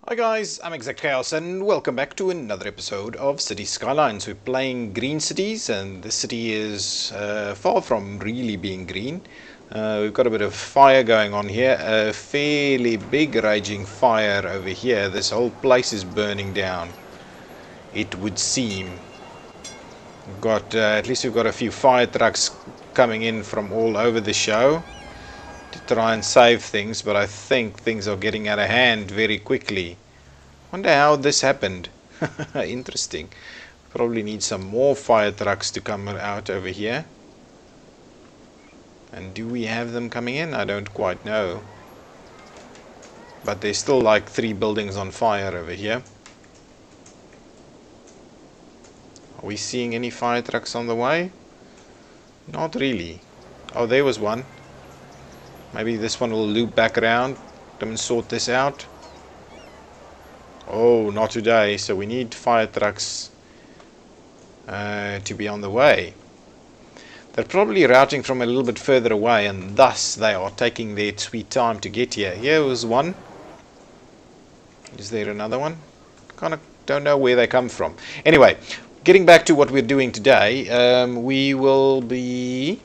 Hi guys, I'm ExactChaos and welcome back to another episode of Cities Skylines. We're playing green cities and this city is far from really being green. We've got a bit of fire going on here, a fairly big raging fire over here. This whole place is burning down, it would seem. We've got, at least we've got a few fire trucks coming in from all over the show to try and save things, but I think things are getting out of hand very quickly. Wonder how this happened. Interesting. Probably need some more fire trucks to come out over here. And do we have them coming in? I don't quite know. But there's still like 3 buildings on fire over here. Are we seeing any fire trucks on the way? Not really. Oh, there was one. Maybe this one will loop back around and sort this out. Oh, not today. So we need fire trucks to be on the way. They're probably routing from a little bit further away, and thus they are taking their sweet time to get here. Here was one. Is there another one? Kind of don't know where they come from. Anyway, getting back to what we're doing today, we will be,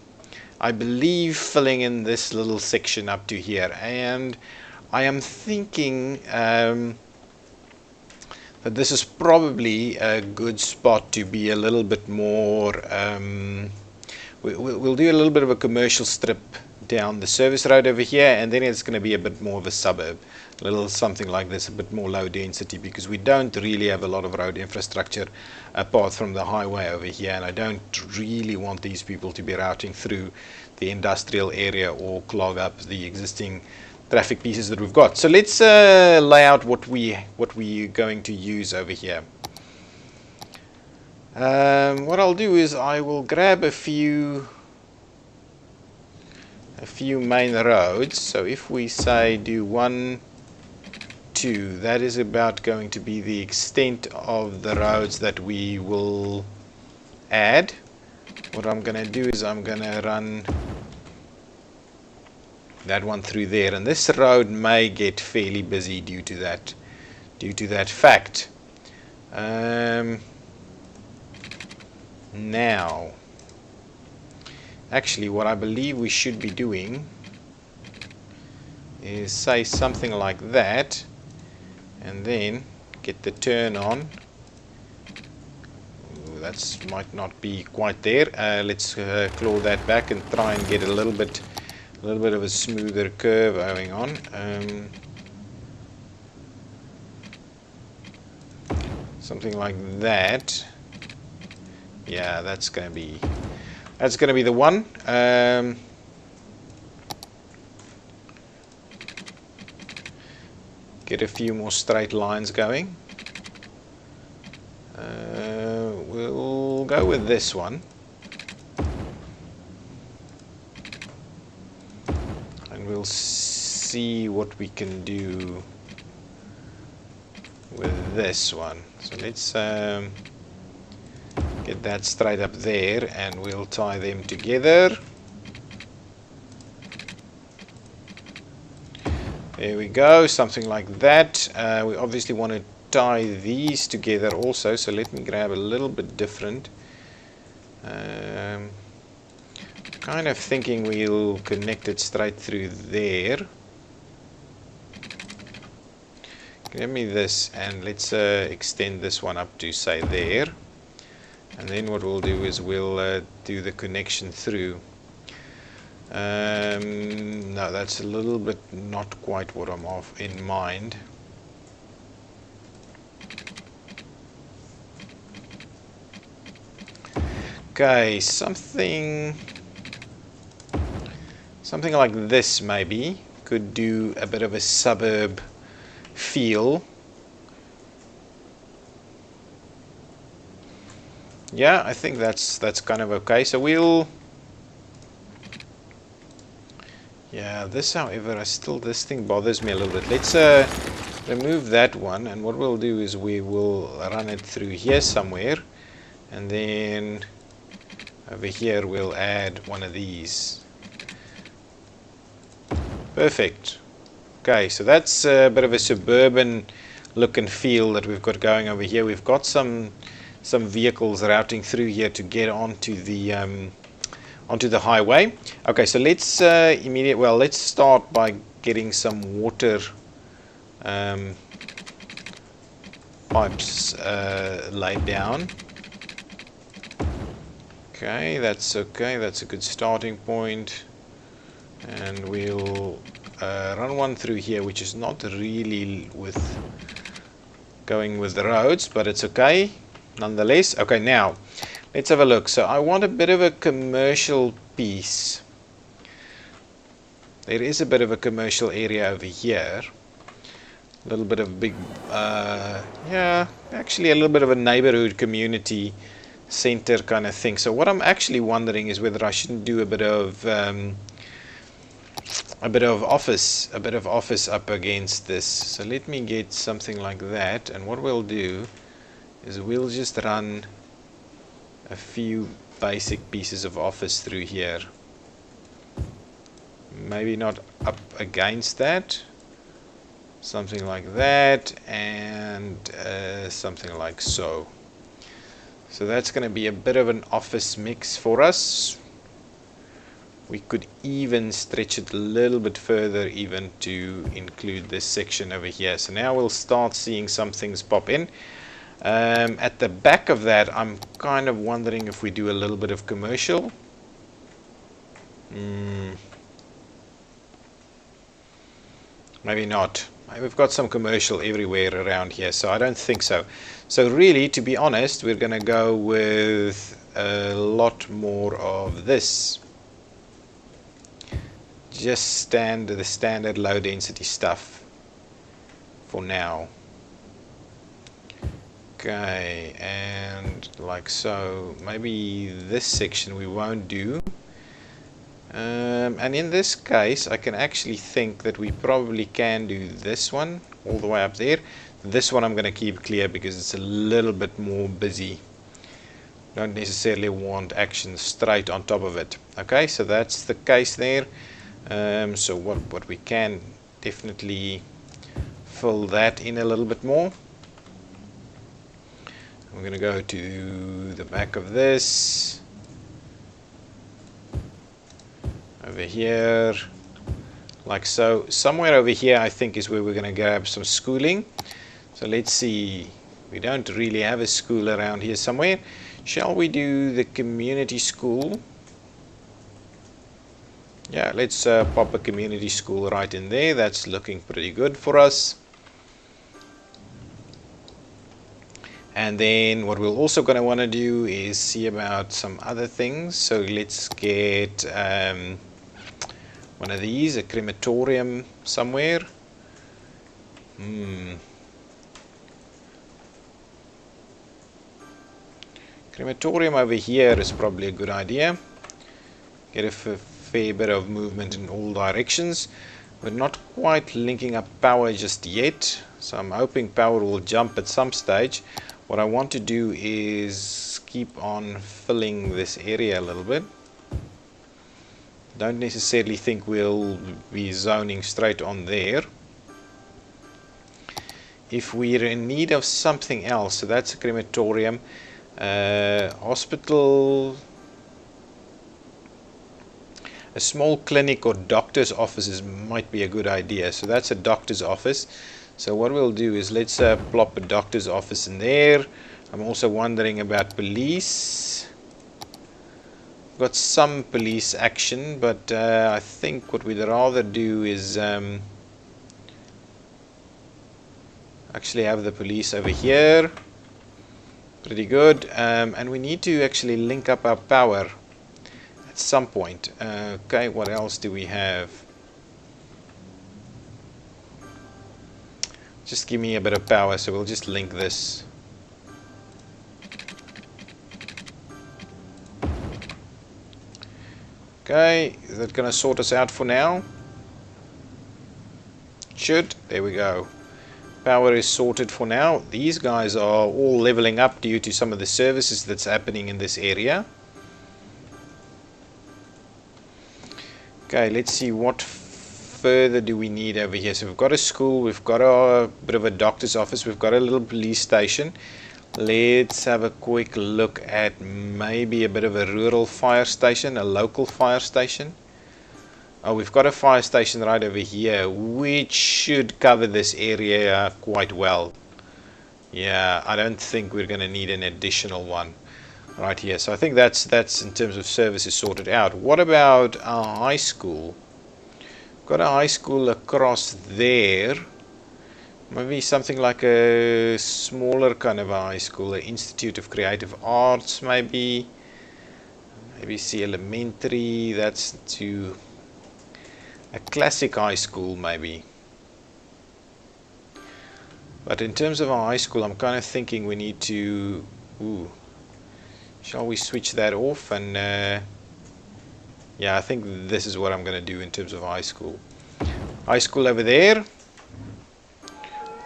I believe, filling in this little section up to here, and I am thinking that this is probably a good spot to be a little bit more, we'll do a little bit of a commercial strip down the service road over here, and then it's going to be a bit more of a suburb, a little something like this, a bit more low density, because we don't really have a lot of road infrastructure apart from the highway over here, and I don't really want these people to be routing through the industrial area or clog up the existing traffic pieces that we've got. So let's lay out what we're going to use over here. What I'll do is I will grab a few main roads. So if we say do 1, 2, that is about going to be the extent of the roads that we will add. What I'm going to do is I'm going to run that one through there, and this road may get fairly busy due to that fact. Now, actually what I believe we should be doing is say something like that, and then get the turn on. That might not be quite there. Let's claw that back and try and get a little bit of a smoother curve going on. Something like that. Yeah, that's gonna be the one. Get a few more straight lines going. We'll go with this one. We'll see what we can do with this one. So let's get that straight up there, and we'll tie them together. There we go, something like that. We obviously want to tie these together also, so let me grab a little bit different. Kind of thinking we'll connect it straight through there. Give me this, and let's extend this one up to say there, and then what we'll do is we'll do the connection through. No, that's a little bit not quite what I'm off in mind. Okay, something like this maybe could do a bit of a suburb feel. Yeah, I think that's kind of okay. So we'll, yeah, this, however, this thing bothers me a little bit. Let's remove that one, and what we'll do is we will run it through here somewhere, and then over here we'll add one of these. Perfect. Okay, so that's a bit of a suburban look and feel that we've got going over here. We've got some vehicles routing through here to get onto the highway. Okay, so let's let's start by getting some water pipes laid down. Okay, that's a good starting point, and we'll run one through here, which is not really going with the roads, but it's okay nonetheless. Okay, now let's have a look. So I want a bit of a commercial piece. There is a bit of a commercial area over here. A little bit of big, yeah, actually a little bit of a neighborhood community center kind of thing. So what I'm actually wondering is whether I shouldn't do a bit of office up against this. So let me get something like that, and what we'll do is we'll just run a few basic pieces of office through here. Maybe not up against that, something like that, and something like so. So that's going to be a bit of an office mix for us. We could even stretch it a little bit further even to include this section over here. So now we'll start seeing some things pop in. At the back of that, I'm kind of wondering if we do a little bit of commercial. Maybe not. We've got some commercial everywhere around here, so I don't think so. So really, to be honest, we're going to go with a lot more of this. Just the standard low density stuff for now. Okay, and like so. Maybe this section we won't do. And in this case, I can actually think that we probably can do this one all the way up there. This one I'm going to keep clear because it's a little bit more busy. Don't necessarily want action straight on top of it. Okay, so that's the case there. So what we can definitely fill that in a little bit more. We're going to go to the back of this. Over here, like so. Somewhere over here I think is where we're going to grab some schooling. So let's see, we don't really have a school around here somewhere. Shall we do the community school? Yeah, let's pop a community school right in there. That's looking pretty good for us. And then what we're also going to want to do is see about some other things. So let's get one of these, a crematorium somewhere. Crematorium over here is probably a good idea. Get a fair bit of movement in all directions. We're not quite linking up power just yet, so I'm hoping power will jump at some stage. What I want to do is keep on filling this area a little bit. Don't necessarily think we'll be zoning straight on there. If we're in need of something else, so that's a crematorium, hospital, a small clinic or doctor's offices might be a good idea. So that's a doctor's office. So what we'll do is let's plop a doctor's office in there. I'm also wondering about police. Got some police action, but I think what we'd rather do is actually have the police over here. Pretty good. And we need to actually link up our power at some point. Okay, what else do we have? Just give me a bit of power, so we'll just link this. Okay, is that going to sort us out for now? Should. There we go. Power is sorted for now. These guys are all leveling up due to some of the services that's happening in this area. Okay, let's see what further do we need over here? So we've got a school, we've got a bit of a doctor's office, we've got a little police station. Let's have a quick look at maybe a bit of a rural fire station, a local fire station. Oh, we've got a fire station right over here, which should cover this area quite well. Yeah, I don't think we're going to need an additional one right here. So I think that's in terms of services sorted out. What about our high school? Got a high school across there. Maybe something like a smaller kind of a high school, an Institute of Creative Arts maybe. Maybe see elementary, that's to a classic high school maybe. But in terms of our high school, I'm kind of thinking we need to... Ooh, shall we switch that off? And yeah, I think this is what I'm going to do in terms of high school. High school over there.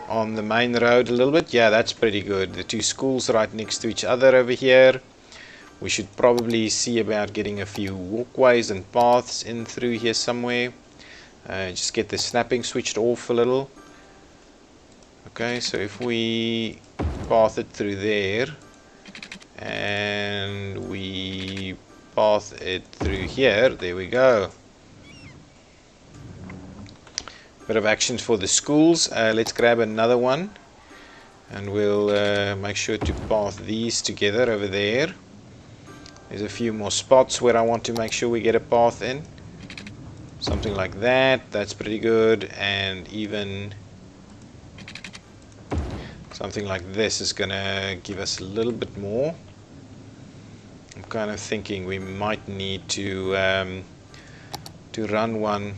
On the main road a little bit. Yeah, that's pretty good. The two schools right next to each other over here. We should probably see about getting a few walkways and paths in through here somewhere. Just get the snapping switched off a little. Okay, so if we path it through there and we path it through here, there we go. Bit of action for the schools. Let's grab another one and we'll make sure to path these together over there. There's a few more spots where I want to make sure we get a path in. Something like that, that's pretty good. And even something like this is gonna give us a little bit more. I'm kind of thinking we might need to run one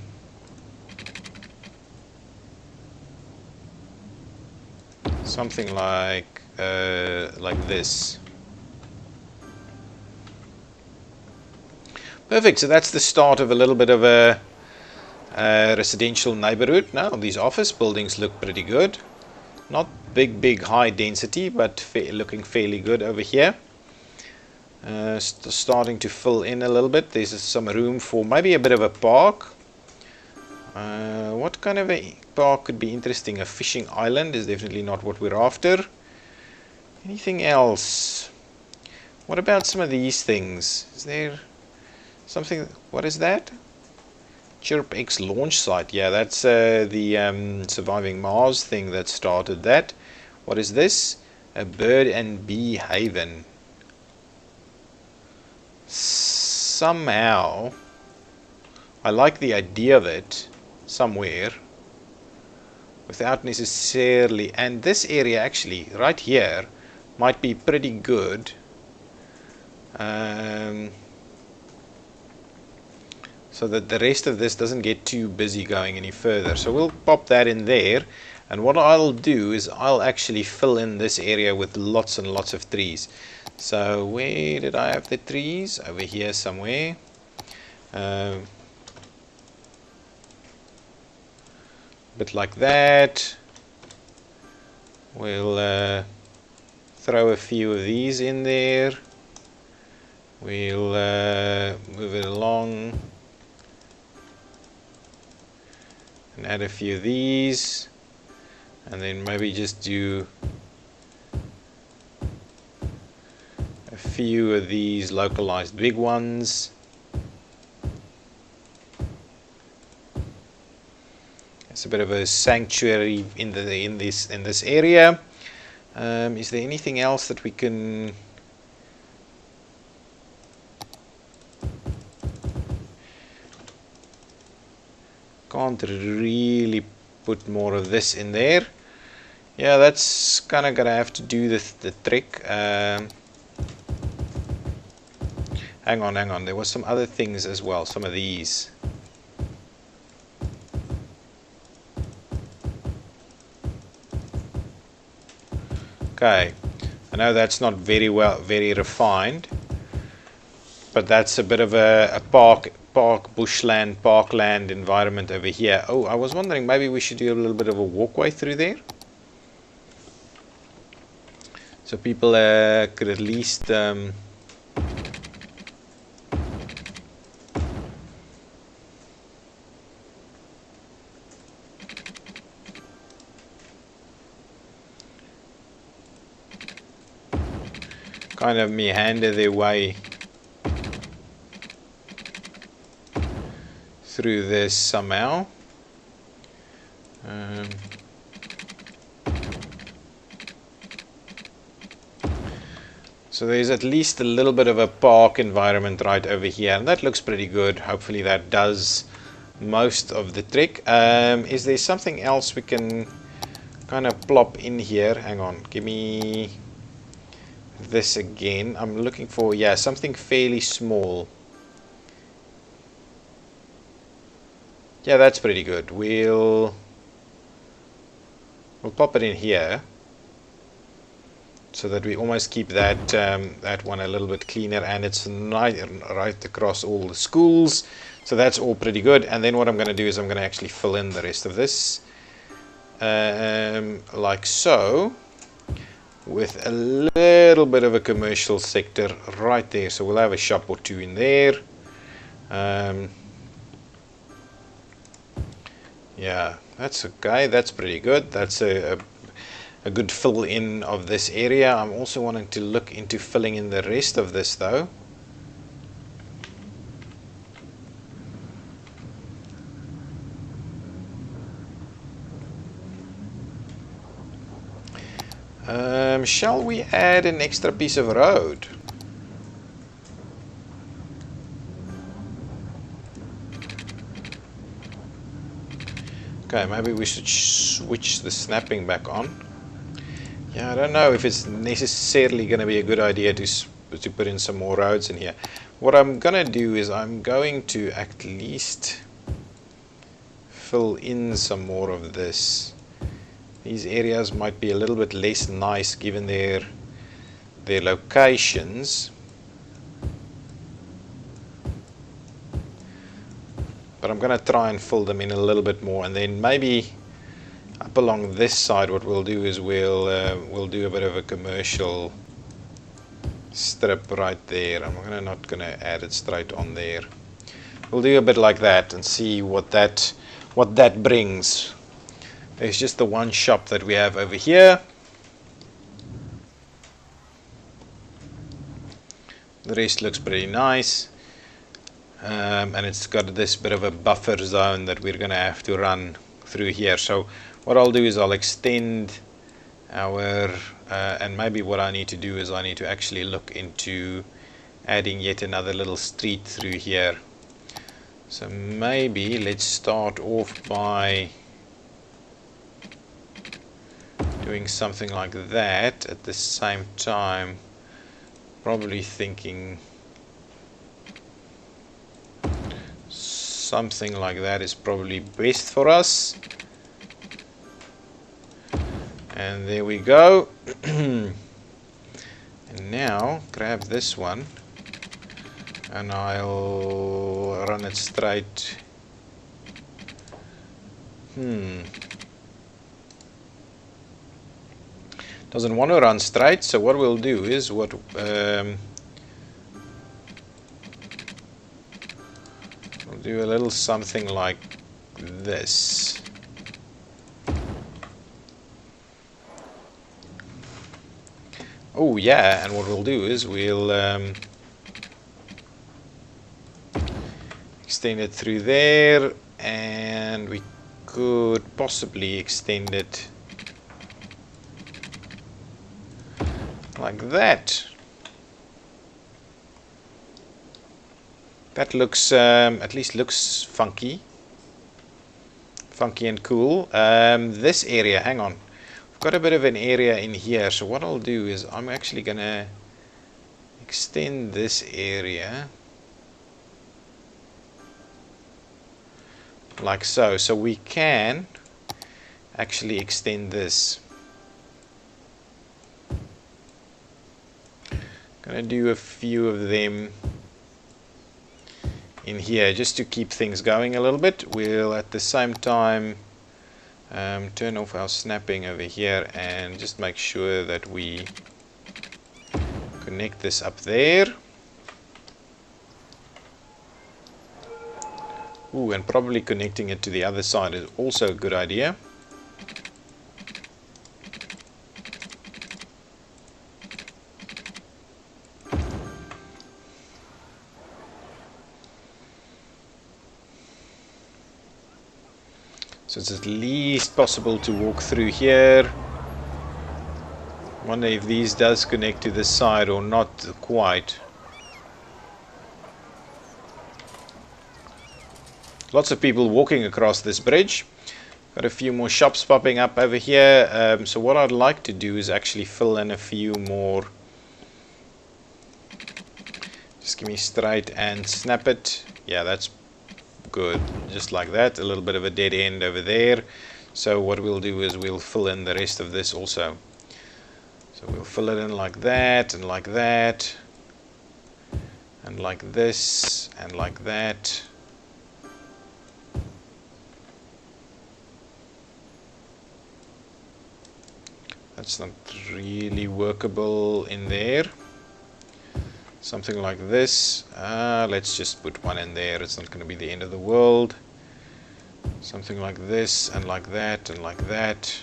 something like this. Perfect. So that's the start of a little bit of a residential neighborhood. Now these office buildings look pretty good. Not big high density, but looking fairly good over here. Starting to fill in a little bit. There's some room for maybe a bit of a park. What kind of a park could be interesting? A fishing island is definitely not what we're after. Anything else? What about some of these things? Is there something? What is that? Chirpy launch site. Yeah, that's the Surviving Mars thing that started that. What is this? A bird and bee haven. Somehow I like the idea of it somewhere without necessarily, and this area actually right here might be pretty good. So that the rest of this doesn't get too busy going any further. So we'll pop that in there, and what I'll do is I'll actually fill in this area with lots and lots of trees. So where did I have the trees? Over here somewhere. Bit like that. We'll throw a few of these in there. We'll move it along and add a few of these, and then maybe just do a few of these localized big ones. It's a bit of a sanctuary in this area. Is there anything else that we can? Can't really put more of this in there. Yeah, that's kind of gonna have to do the trick. Hang on. There was some other things as well. Some of these. Okay, I know that's not very refined, but that's a bit of a bushland, parkland environment over here. Oh, I was wondering maybe we should do a little bit of a walkway through there, so people could at least kind of meander their way through this somehow. So there's at least a little bit of a park environment right over here, and that looks pretty good. Hopefully that does most of the trick. Is there something else we can kind of plop in here? Hang on, give me this again. I'm looking for, yeah, something fairly small. Yeah, that's pretty good. We'll pop it in here, so that we almost keep that that one a little bit cleaner, and it's right across all the schools, so that's all pretty good. And then what I'm going to do is I'm going to actually fill in the rest of this like so, with a little bit of a commercial sector right there. So we'll have a shop or two in there. Yeah, that's okay, that's pretty good. That's a good fill in of this area. I'm also wanting to look into filling in the rest of this though. Shall we add an extra piece of road? Okay, maybe we should switch the snapping back on. Yeah, I don't know if it's necessarily going to be a good idea to put in some more roads in here. What I'm going to do is I'm going to at least fill in some more of this. These areas might be a little bit less nice given their locations. But I'm going to try and fill them in a little bit more, and then maybe up along this side what we'll do is we'll do a bit of a commercial strip right there. I'm not going to add it straight on there. We'll do a bit like that and see what that brings. There's just the one shop that we have over here. The rest looks pretty nice. And it's got this bit of a buffer zone that we're going to have to run through here. So what I'll do is I'll extend our and maybe what I need to do is I need to actually look into adding yet another little street through here. So maybe let's start off by doing something like that. At the same time, probably thinking something like that is probably best for us. And there we go. And now grab this one and I'll run it straight. Doesn't want to run straight, so what we'll do is we'll do a little something like this. Oh yeah, and what we'll do is we'll extend it through there, and we could possibly extend it like that. That looks at least looks funky and cool. This area, hang on, we've got a bit of an area in here, so what I'll do is I'm actually gonna extend this area like so, so we can actually extend this. Gonna do a few of them in here just to keep things going a little bit. We'll at the same time turn off our snapping over here and just make sure that we connect this up there. Ooh, and probably connecting it to the other side is also a good idea. So it's at least possible to walk through here. Wonder if these does connect to this side or not quite. Lots of people walking across this bridge. Got a few more shops popping up over here. So what I'd like to do is actually fill in a few more. Just give me straight and snap it. Yeah, that's good. Just like that. A little bit of a dead end over there. So what we'll do is we'll fill in the rest of this also. So we'll fill it in like that and like that. And like this and like that. That's not really workable in there. Something like this. Let's just put one in there. It's not going to be the end of the world. Something like this and like that and like that.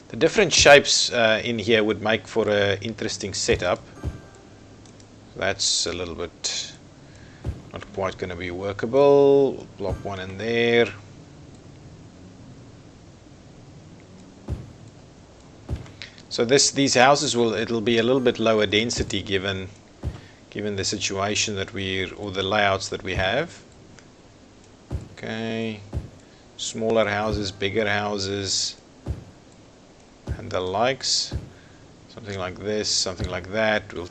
The different shapes in here would make for an interesting setup. That's a little bit not quite going to be workable. We'll plop one in there. So these houses it'll be a little bit lower density given the situation that or the layouts that we have. Okay, smaller houses, bigger houses, and the likes. Something like this, something like that. We'll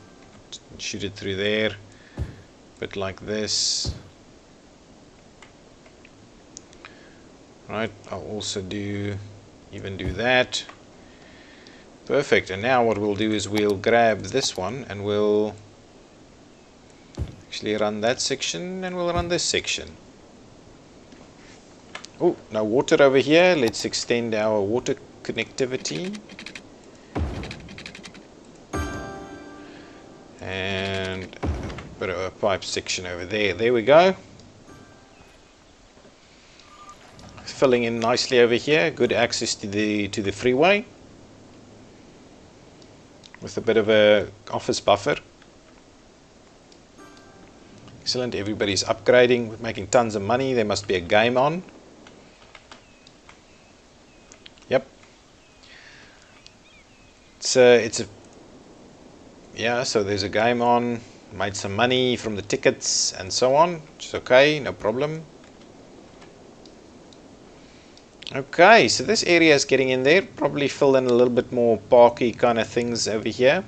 shoot it through there. A bit like this. Right. I'll also do that. Perfect. And now what we'll do is we'll grab this one and we'll actually run that section and we'll run this section. Oh, no water over here. Let's extend our water connectivity. And put a pipe section over there. There we go. Filling in nicely over here. Good access to the freeway. With a bit of a office buffer. Excellent, everybody's upgrading, making tons of money. There must be a game on. Yep. Yeah, so there's a game on. Made some money from the tickets and so on, which is okay, no problem. Okay, so this area is getting in there. Probably fill in a little bit more parky kind of things over here.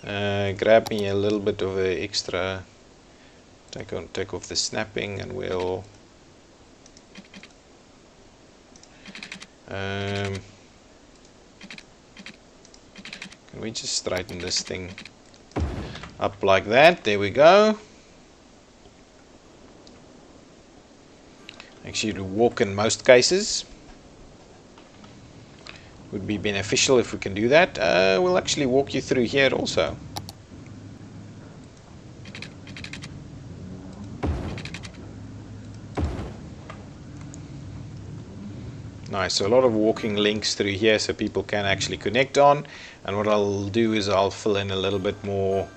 Grab me a little bit of a extra. Take off the snapping, and we'll. Can we just straighten this thing up like that? There we go. Actually, to walk in most cases would be beneficial if we can do that. We'll actually walk you through here also. Nice, so a lot of walking links through here so people can actually connect on. And what I'll do is I'll fill in a bit more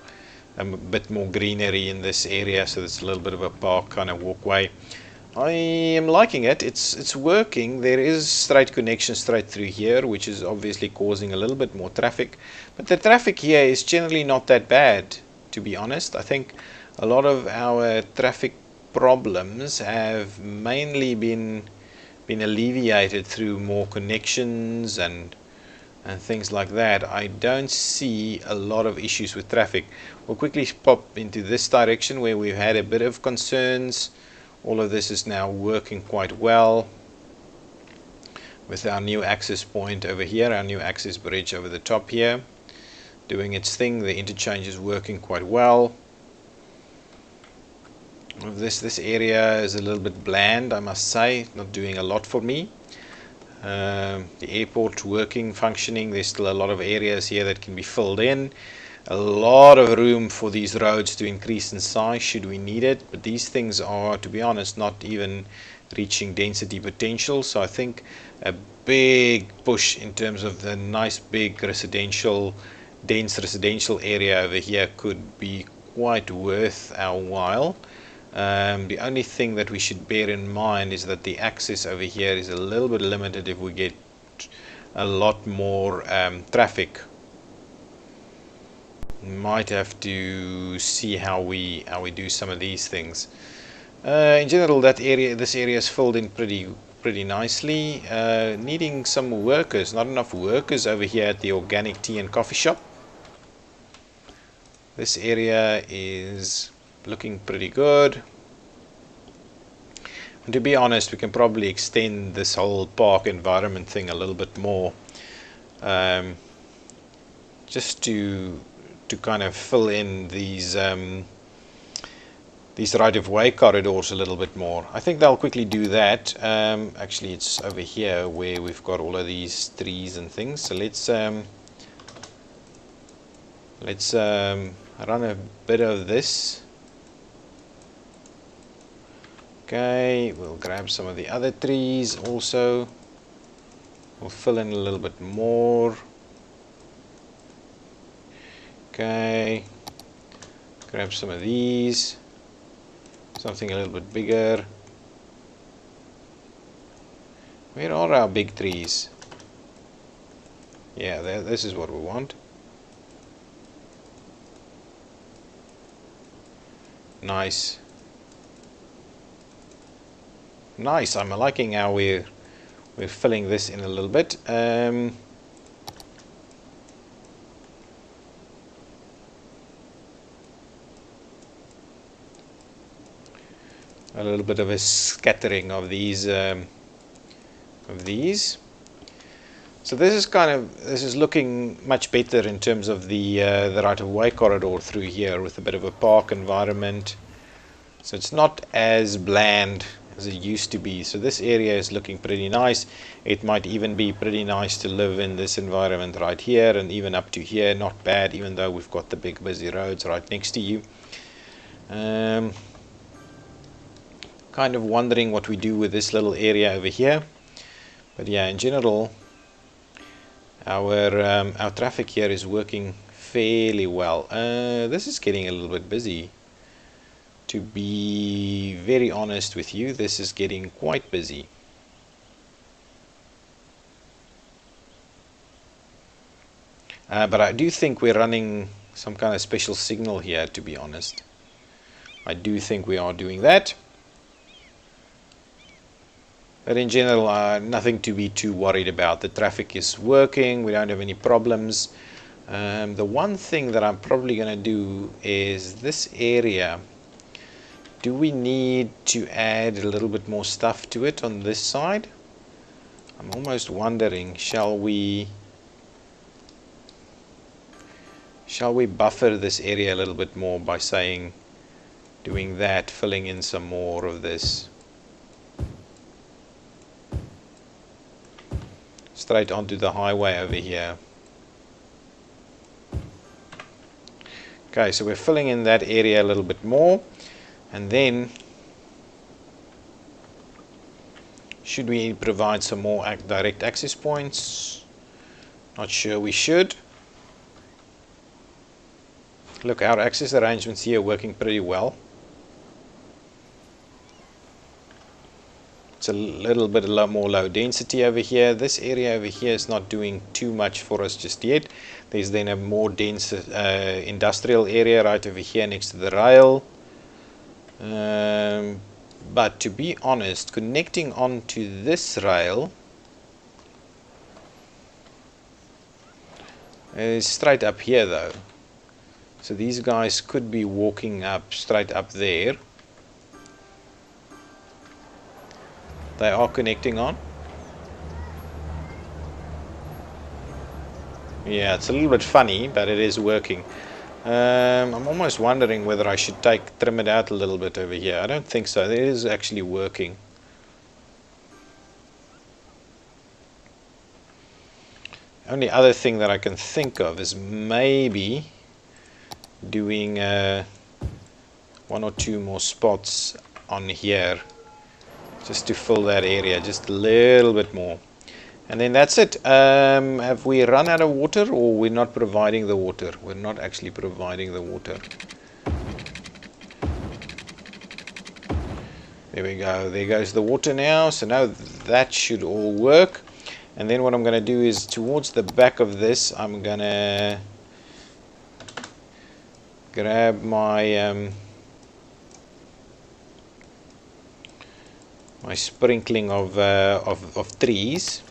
greenery in this area, so it's a little bit of a park kind of walkway. I am liking it. It's working. There is straight connection straight through here, which is obviously causing a little bit more traffic. But the traffic here is generally not that bad, to be honest. I think a lot of our traffic problems have mainly been alleviated through more connections and things like that. I don't see a lot of issues with traffic. We'll quickly pop into this direction where we've had a bit of concerns. All of this is now working quite well with our new access point over here, our new access bridge over the top here, doing its thing. The interchange is working quite well. This area is a little bit bland, I must say, not doing a lot for me. The airport working, functioning. There's still a lot of areas here that can be filled in. A lot of room for these roads to increase in size should we need it, but these things are, to be honest, not even reaching density potential. So I think a big push in terms of the nice big dense residential area over here could be quite worth our while. The only thing that we should bear in mind is that the access over here is a little bit limited if we get a lot more traffic. Might have to see how we do some of these things. In general, this area is filled in pretty nicely. Needing some workers. Not enough workers over here at the organic tea and coffee shop. This area is looking pretty good. And to be honest, we can probably extend this whole park environment thing a little bit more, just to kind of fill in these right-of-way corridors a little bit more. I think they'll quickly do that. Actually, it's over here where we've got all of these trees and things. So let's run a bit of this. Okay, we'll grab some of the other trees also. We'll fill in a little bit more. Okay, grab some of these. Something a little bit bigger. Where are our big trees? Yeah, this is what we want. Nice. Nice. I'm liking how we're filling this in a little bit. A little bit of a scattering of these. So this is looking much better in terms of the right-of-way corridor through here, with a bit of a park environment. So it's not as bland as it used to be. So this area is looking pretty nice. It might even be pretty nice to live in this environment right here, and even up to here. Not bad, even though we've got the big busy roads right next to you. Kind of wondering what we do with this little area over here. But yeah, in general, our traffic here is working fairly well. This is getting a little bit busy. To be very honest with you, this is getting quite busy. But I do think we're running some kind of special signal here, to be honest. I do think we are doing that. But in general, nothing to be too worried about. The traffic is working. We don't have any problems. The one thing that I'm probably going to do is this area. Do we need to add a little bit more stuff to it on this side? I'm almost wondering, shall we buffer this area a little bit more by doing that, filling in some more of this straight onto the highway over here. Okay, so we're filling in that area a little bit more. And then, should we provide some more direct access points? Not sure we should. Look, our access arrangements here are working pretty well. It's a little bit more low density over here. This area over here is not doing too much for us just yet. There's then a more dense industrial area right over here next to the rail. But to be honest, connecting onto this rail is straight up here though. So these guys could be walking up straight up there. They are connecting on. Yeah, it's a little bit funny, but it is working. I'm almost wondering whether I should trim it out a little bit over here. I don't think so. It is actually working. Only other thing that I can think of is maybe doing one or two more spots on here, just to fill that area just a little bit more. And then that's it. Have we run out of water, or we're not providing the water? We're not actually providing the water. There we go. There goes the water now. So now that should all work. And then what I'm going to do is towards the back of this, I'm going to grab my my sprinkling of trees.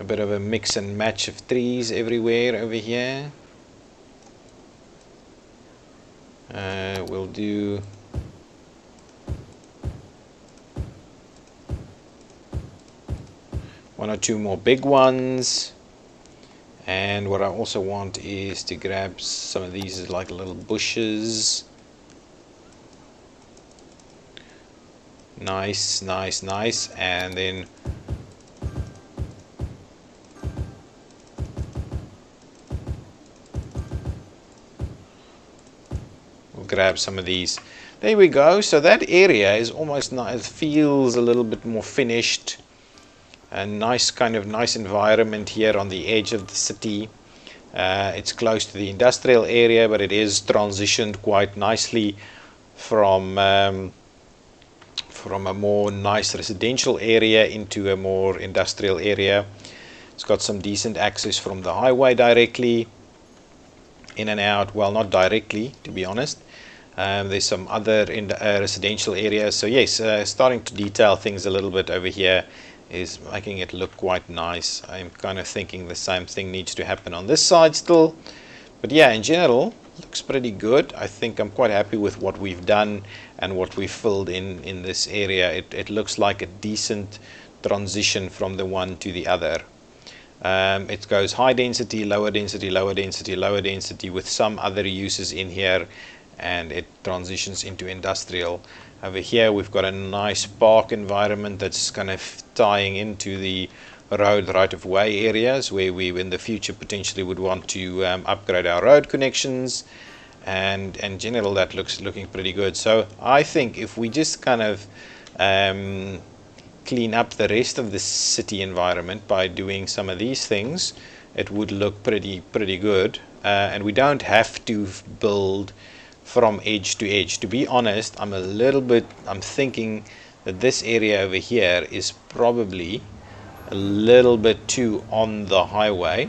A bit of a mix and match of trees everywhere over here. We'll do one or two more big ones. And what I also want is to grab some of these like little bushes. Nice, nice, nice. And then we'll grab some of these. There we go. So that area is almost nice. It feels a little bit more finished. A nice environment here on the edge of the city. It's close to the industrial area, but it is transitioned quite nicely from a more nice residential area into a more industrial area. It's got some decent access from the highway directly in and out. Well, not directly, to be honest. There's some other residential areas. So yes, starting to detail things a little bit over here is making it look quite nice. I'm kind of thinking the same thing needs to happen on this side still, but yeah, in general looks pretty good. I think I'm quite happy with what we've done and what we've filled in this area. It looks like a decent transition from the one to the other. It goes high density, lower density, lower density, lower density with some other uses in here, and it transitions into industrial. Over here we've got a nice park environment that's kind of tying into the road right of way areas where we in the future potentially would want to upgrade our road connections, and in general that looking pretty good. So I think if we just kind of clean up the rest of the city environment by doing some of these things, it would look pretty good, and we don't have to build from edge to edge. To be honest, I'm thinking that this area over here is probably a little bit too on the highway,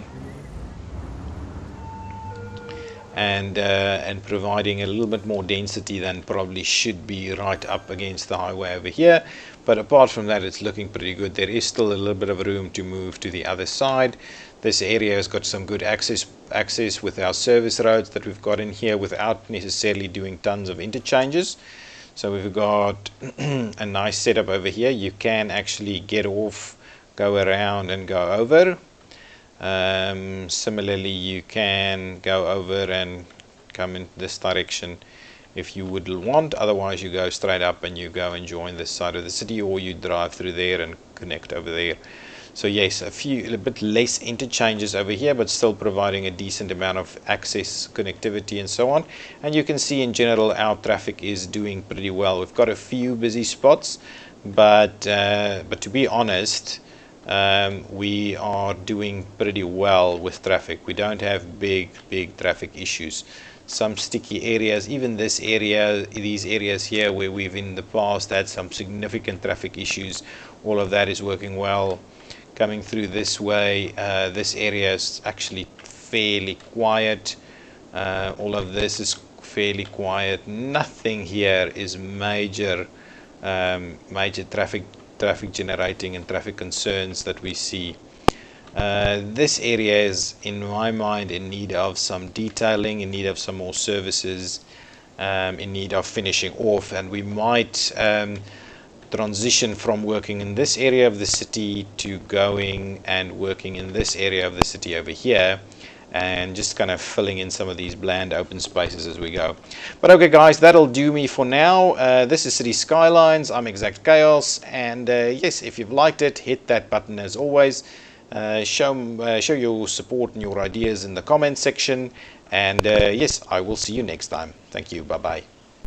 and providing a little bit more density than probably should be right up against the highway over here. But apart from that, it's looking pretty good. There is still a little bit of room to move to the other side. This area has got some good access with our service roads that we've got in here without necessarily doing tons of interchanges. So we've got a nice setup over here. You can actually get off, go around and go over. Similarly, you can go over and come in this direction if you would want. Otherwise, you go straight up and you go and join this side of the city, or you drive through there and connect over there. So yes, a bit less interchanges over here, but still providing a decent amount of access, connectivity and so on. And you can see in general our traffic is doing pretty well. We've got a few busy spots, but to be honest, we are doing pretty well with traffic. We don't have big traffic issues. Some sticky areas, even this area, these areas here where we've in the past had some significant traffic issues, all of that is working well. Coming through this way, this area is actually fairly quiet. All of this is fairly quiet. Nothing here is major traffic generating and traffic concerns that we see. This area is, in my mind, in need of some detailing, in need of some more services, in need of finishing off, and we might transition from working in this area of the city to going and working in this area of the city over here, and just kind of filling in some of these bland open spaces as we go. But okay guys, that'll do me for now. This is Cities Skylines. I'm ExactChaos, and yes, if you've liked it, hit that button as always. Show your support and your ideas in the comment section, and yes, I will see you next time. Thank you. Bye bye.